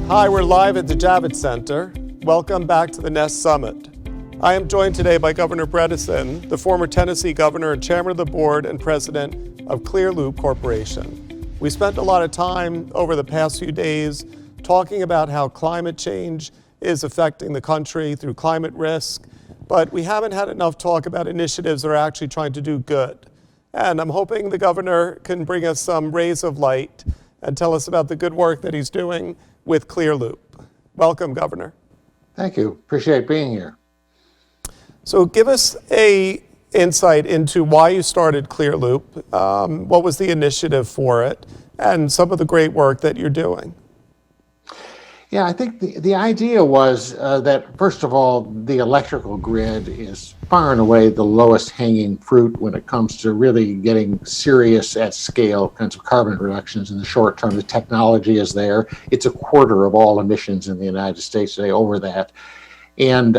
Hi, we're live at the Javits Center. Welcome back to the Nest Summit. I am joined today by Governor Bredesen, the former Tennessee governor and chairman of the board and president of Clearloop Corporation. We spent a lot of time over the past few days talking about how climate change is affecting the country through climate risk, but we haven't had enough talk about initiatives that are actually trying to do good. And I'm hoping the governor can bring us some rays of light and tell us about the good work that he's doing with Clearloop. Welcome, Governor. Thank you. Appreciate being here. So give us an insight into why you started Clearloop, what was the initiative for it, and some of the great work that you're doing. Yeah, I think the idea was that, first of all, the electrical grid is far and away the lowest hanging fruit when it comes to really getting serious at scale kinds of carbon reductions in the short term. The technology is there. It's a quarter of all emissions in the United States today, over that. And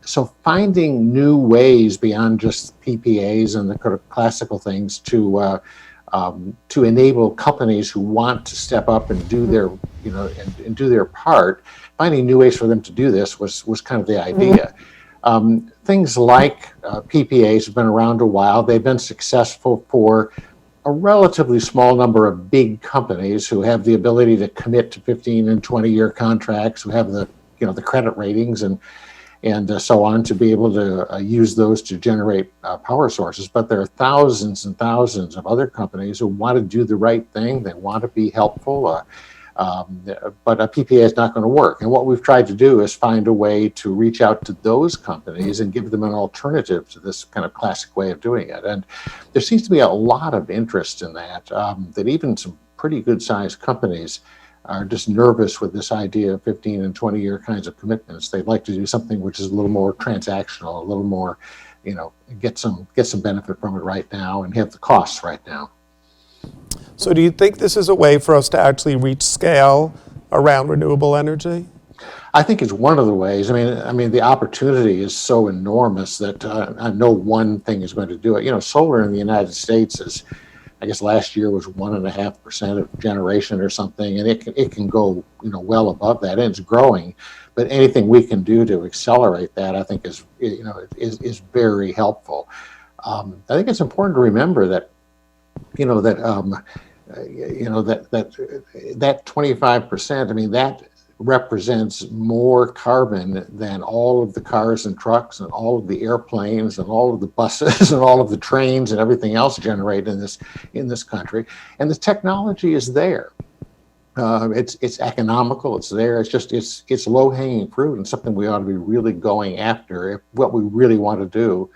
so finding new ways beyond just PPAs and the kind of classical things to enable companies who want to step up and do their, and do their part, finding new ways for them to do this was kind of the idea. Things like PPAs have been around a while. They've been successful for a relatively small number of big companies who have the ability to commit to 15 and 20-year contracts, who have the credit ratings and so on to be able to use those to generate power sources. But there are thousands and thousands of other companies who want to do the right thing. They want to be helpful, but a PPA is not going to work. And what we've tried to do is find a way to reach out to those companies and give them an alternative to this kind of classic way of doing it. And there seems to be a lot of interest in that, that even some pretty good-sized companies are just nervous with this idea of 15 and 20-year kinds of commitments. They'd like to do something which is a little more transactional, a little more, get some benefit from it right now and have the costs right now. So do you think this is a way for us to actually reach scale around renewable energy? I think it's one of the ways. I mean, the opportunity is so enormous that no one thing is going to do it. Solar in the United States is, I guess last year was 1.5% of generation or something, and it can go well above that, and it's growing. But anything we can do to accelerate that, I think, is very helpful. I think it's important to remember that that 25%. I mean, that represents more carbon than all of the cars and trucks and all of the airplanes and all of the buses and all of the trains and everything else generated in this country. And the technology is there. It's economical. It's there. It's low hanging fruit and something we ought to be really going after if what we really want to do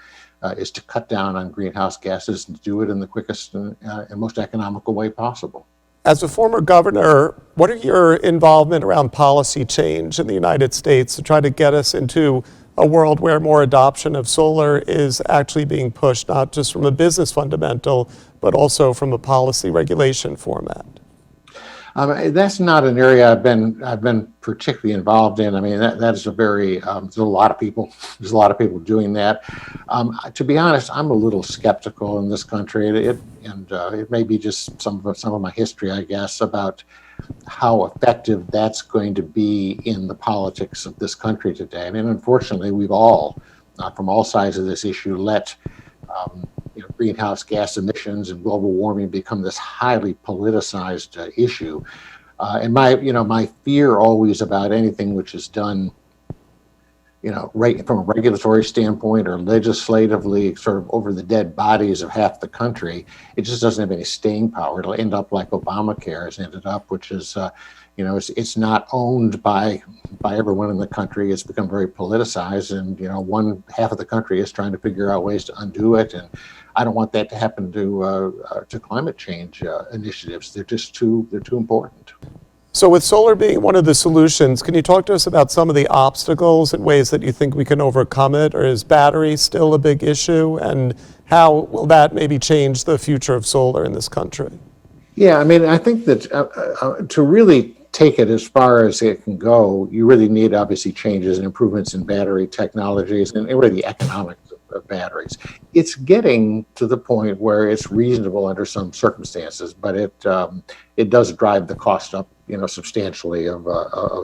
is to cut down on greenhouse gases and do it in the quickest and most economical way possible. As a former governor, what are your involvement around policy change in the United States to try to get us into a world where more adoption of solar is actually being pushed, not just from a business fundamental, but also from a policy regulation format? That's not an area I've been particularly involved in. I mean, that is a very there's a lot of people doing that. To be honest, I'm a little skeptical in this country. It may be just some of my history, I guess, about how effective that's going to be in the politics of this country today. I mean, unfortunately, we've all, from all sides of this issue, let greenhouse gas emissions and global warming become this highly politicized issue. And my fear always about anything which is done, right from a regulatory standpoint or legislatively sort of over the dead bodies of half the country, it just doesn't have any staying power. It'll end up like Obamacare has ended up, which is, it's not owned by everyone in the country. It's become very politicized, and one half of the country is trying to figure out ways to undo it. And I don't want that to happen to climate change initiatives. They're too important. So with solar being one of the solutions, can you talk to us about some of the obstacles and ways that you think we can overcome it? Or is battery still a big issue? And how will that maybe change the future of solar in this country? Yeah, I mean, I think that to really take it as far as it can go, you really need obviously changes and improvements in battery technologies and really the economics batteries. It's getting to the point where it's reasonable under some circumstances, but it does drive the cost up, substantially of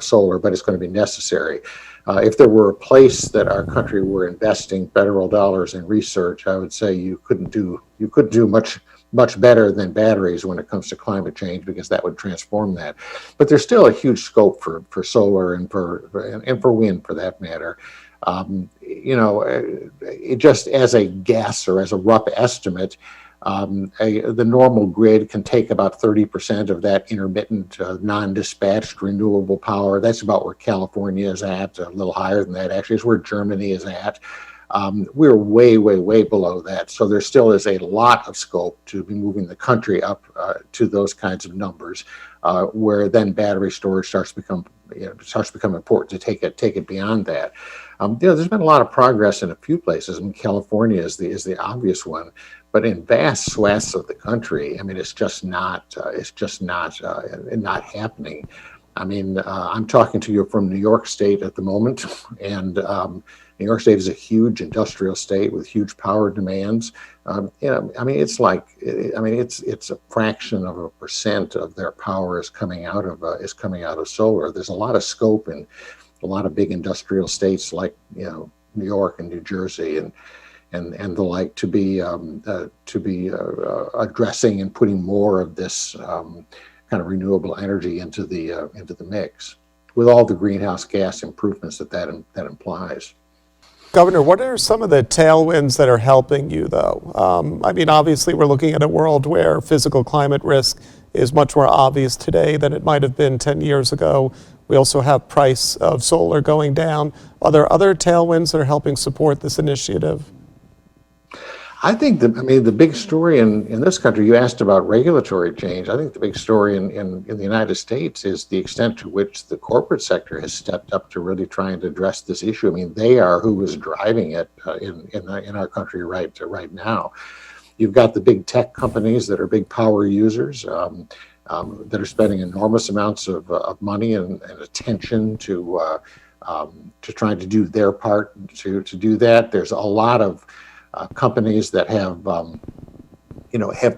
solar, but it's going to be necessary. If there were a place that our country were investing federal dollars in research, I would say you couldn't do much better than batteries when it comes to climate change, because that would transform that. But there's still a huge scope for solar and for wind, for that matter. It just as a guess or as a rough estimate, the normal grid can take about 30% of that intermittent, non-dispatched renewable power. That's about where California is at, a little higher than that actually, is where Germany is at. We're way, way, way below that. So there still is a lot of scope to be moving the country up to those kinds of numbers, where then battery storage starts to become important to take it beyond that. There's been a lot of progress in a few places. I mean, California is the obvious one, but in vast swaths of the country, I mean, it's just not happening. I mean, I'm talking to you from New York State at the moment, and New York State is a huge industrial state with huge power demands. It's a fraction of a percent of their power is coming out of solar. There's a lot of scope in a lot of big industrial states like New York and New Jersey and the like to be addressing and putting more of this kind of renewable energy into the mix, with all the greenhouse gas improvements that implies. Governor, what are some of the tailwinds that are helping you, though? Obviously, we're looking at a world where physical climate risk is much more obvious today than it might have been 10 years ago. We also have price of solar going down. Are there other tailwinds that are helping support this initiative? I think the big story in this country, you asked about regulatory change. I think the big story in the United States is the extent to which the corporate sector has stepped up to really trying to address this issue. I mean, they are who is driving it in our country right now. You've got the big tech companies that are big power users that are spending enormous amounts of money and attention to trying to do their part to do that. There's a lot of companies that have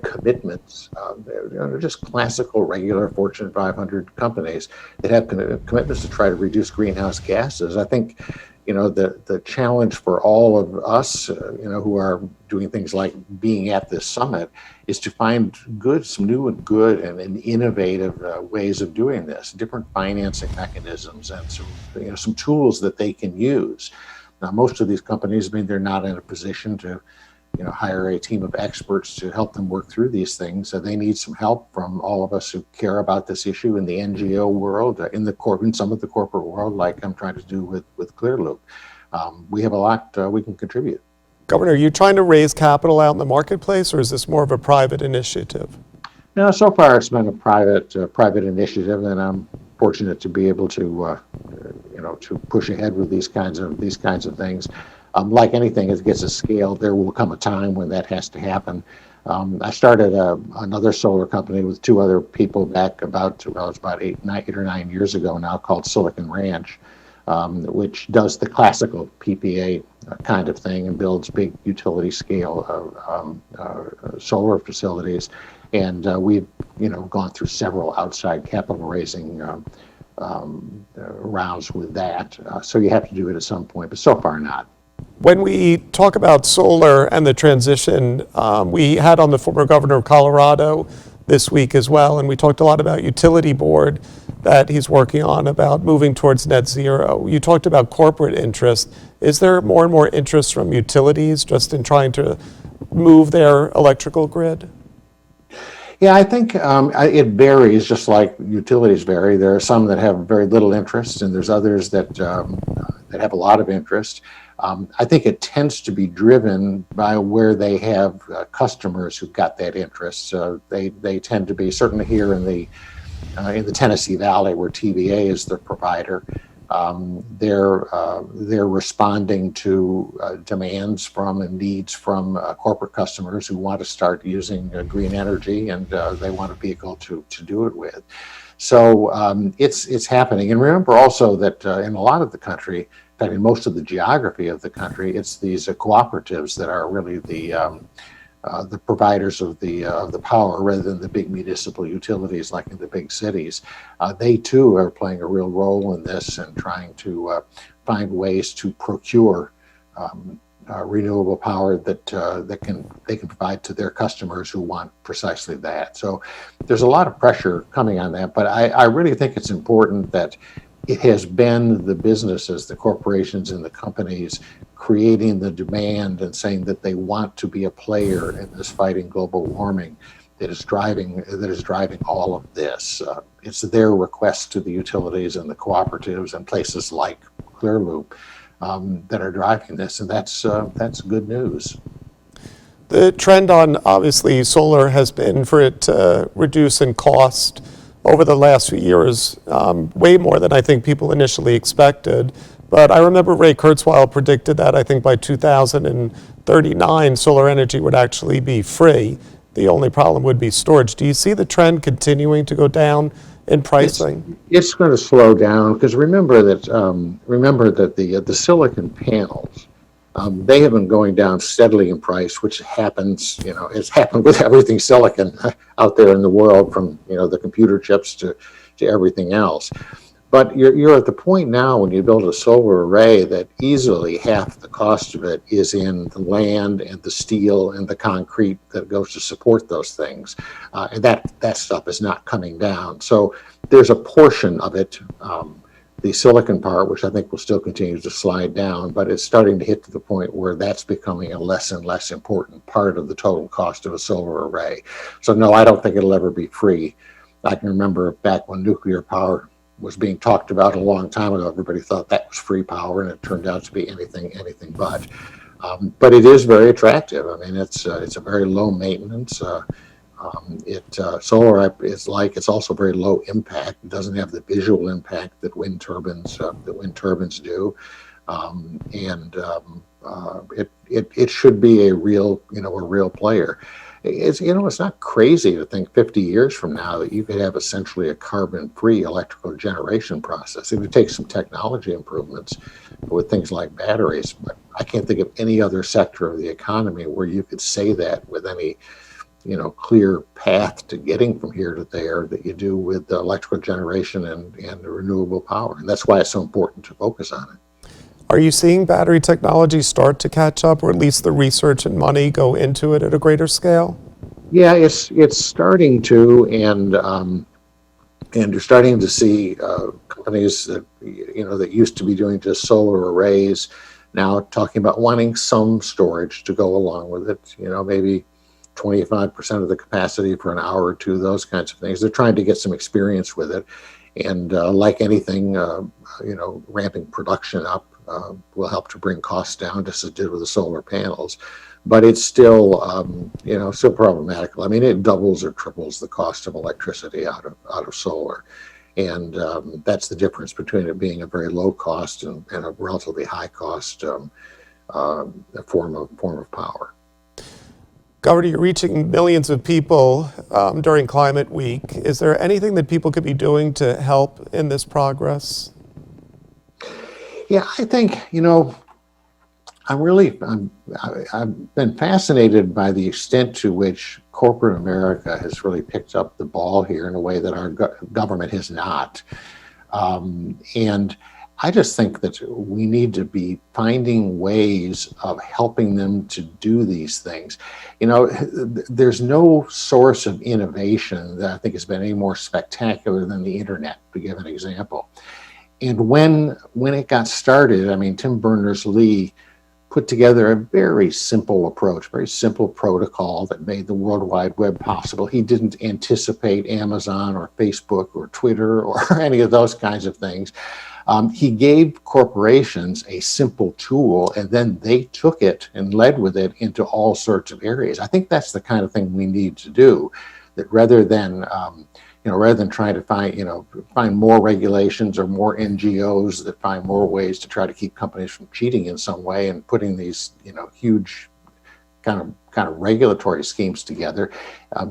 commitments. They're just classical, regular Fortune 500 companies that have commitments to try to reduce greenhouse gases. I think, the challenge for all of us, who are doing things like being at this summit, is to find some new and good and innovative ways of doing this, different financing mechanisms and some tools that they can use. Now, most of these companies, they're not in a position to, hire a team of experts to help them work through these things. So they need some help from all of us who care about this issue in the NGO world, in some of the corporate world, like I'm trying to do with Clearloop. We have a lot we can contribute. Governor, are you trying to raise capital out in the marketplace, or is this more of a private initiative? No, so far it's been a private initiative, and I'm fortunate to be able to to push ahead with these kinds of things. Like anything, as it gets a scale, there will come a time when that has to happen. I started another solar company with two other people back about 8 or 9 years ago now, called Silicon Ranch, which does the classical PPA kind of thing and builds big utility scale solar facilities. And we've gone through several outside capital raising rounds with that. So you have to do it at some point, but so far not. When we talk about solar and the transition, we had on the former governor of Colorado this week as well, and we talked a lot about utility board that he's working on about moving towards net zero. You talked about corporate interest. Is there more and more interest from utilities just in trying to move their electrical grid? Yeah, I think it varies, just like utilities vary. There are some that have very little interest, and there's others that have a lot of interest. I think it tends to be driven by where they have customers who've got that interest. So they tend to be, certainly here in the Tennessee Valley, where TVA is the provider. They're responding to demands from and needs from corporate customers who want to start using green energy, and they want a vehicle to do it with. So it's happening. And remember also that in a lot of the country, in fact, in most of the geography of the country, it's these cooperatives that are really the providers of the power rather than the big municipal utilities like in the big cities. They too are playing a real role in this and trying to find ways to procure renewable power that they can provide to their customers who want precisely that. So there's a lot of pressure coming on that, but I really think it's important that it has been the businesses, the corporations and the companies creating the demand and saying that they want to be a player in this fighting global warming that is driving all of this. It's their request to the utilities and the cooperatives and places like Clearloop that are driving this, and that's good news. The trend on obviously solar has been for it to reduce in cost over the last few years, way more than I think people initially expected. But I remember Ray Kurzweil predicted that I think by 2039 solar energy would actually be free. The only problem would be storage. Do you see the trend continuing to go down in pricing? It's going to slow down because remember that the silicon panels, they have been going down steadily in price, which happens, it's happened with everything silicon out there in the world, from the computer chips to everything else. But you're at the point now when you build a solar array that easily half the cost of it is in the land and the steel and the concrete that goes to support those things, and that stuff is not coming down. So there's a portion of it, the silicon part, which I think will still continue to slide down, but it's starting to hit to the point where that's becoming a less and less important part of the total cost of a solar array. So no, I don't think it'll ever be free. I can remember back when nuclear power was being talked about a long time ago, everybody thought that was free power, and it turned out to be anything but. But it is very attractive. I mean, it's a very low maintenance. Solar is it's also very low impact. It doesn't have the visual impact that wind turbines do, it should be a real player. It's not crazy to think 50 years from now that you could have essentially a carbon-free electrical generation process. It would take some technology improvements with things like batteries, but I can't think of any other sector of the economy where you could say that with any clear path to getting from here to there that you do with the electrical generation and the renewable power. And that's why it's so important to focus on it. Are you seeing battery technology start to catch up, or at least the research and money go into it at a greater scale? Yeah, it's starting to, and you're starting to see companies that that used to be doing just solar arrays now talking about wanting some storage to go along with it. Maybe 25% of the capacity for an hour or two, those kinds of things. They're trying to get some experience with it, and like anything, ramping production up will help to bring costs down, just as it did with the solar panels. But it's still, still problematical. I mean, it doubles or triples the cost of electricity out of solar, and that's the difference between it being a very low cost and a relatively high cost form of power. Governor, you're reaching millions of people during Climate Week. Is there anything that people could be doing to help in this progress? Yeah, I think, I've been fascinated by the extent to which corporate America has really picked up the ball here in a way that our government has not. And I just think that we need to be finding ways of helping them to do these things. There's no source of innovation that I think has been any more spectacular than the internet, to give an example. And when it got started, I mean, Tim Berners-Lee put together a very simple approach, very simple protocol that made the World Wide Web possible. He didn't anticipate Amazon or Facebook or Twitter or any of those kinds of things. He gave corporations a simple tool, and then they took it and led with it into all sorts of areas. I think that's the kind of thing we need to do, that rather than trying to find more regulations or more NGOs that find more ways to try to keep companies from cheating in some way and putting these, huge kind kind of regulatory schemes together,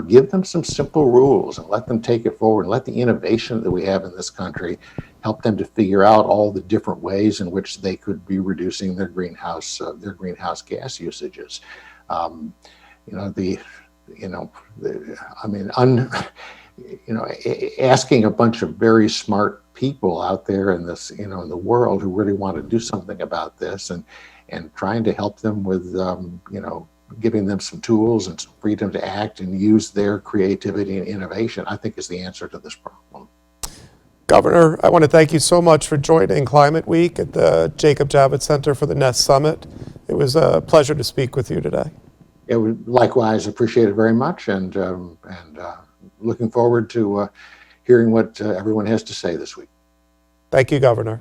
give them some simple rules and let them take it forward, and let the innovation that we have in this country help them to figure out all the different ways in which they could be reducing their greenhouse gas usages. Asking a bunch of very smart people out there in this, in the world who really want to do something about this, and trying to help them with, giving them some tools and some freedom to act and use their creativity and innovation, I think is the answer to this problem. Governor, I want to thank you so much for joining Climate Week at the Jacob Javits Center for the Nest Summit. It was a pleasure to speak with you today. Yeah, we likewise appreciate it very much, and looking forward to hearing what everyone has to say this week. Thank you, Governor.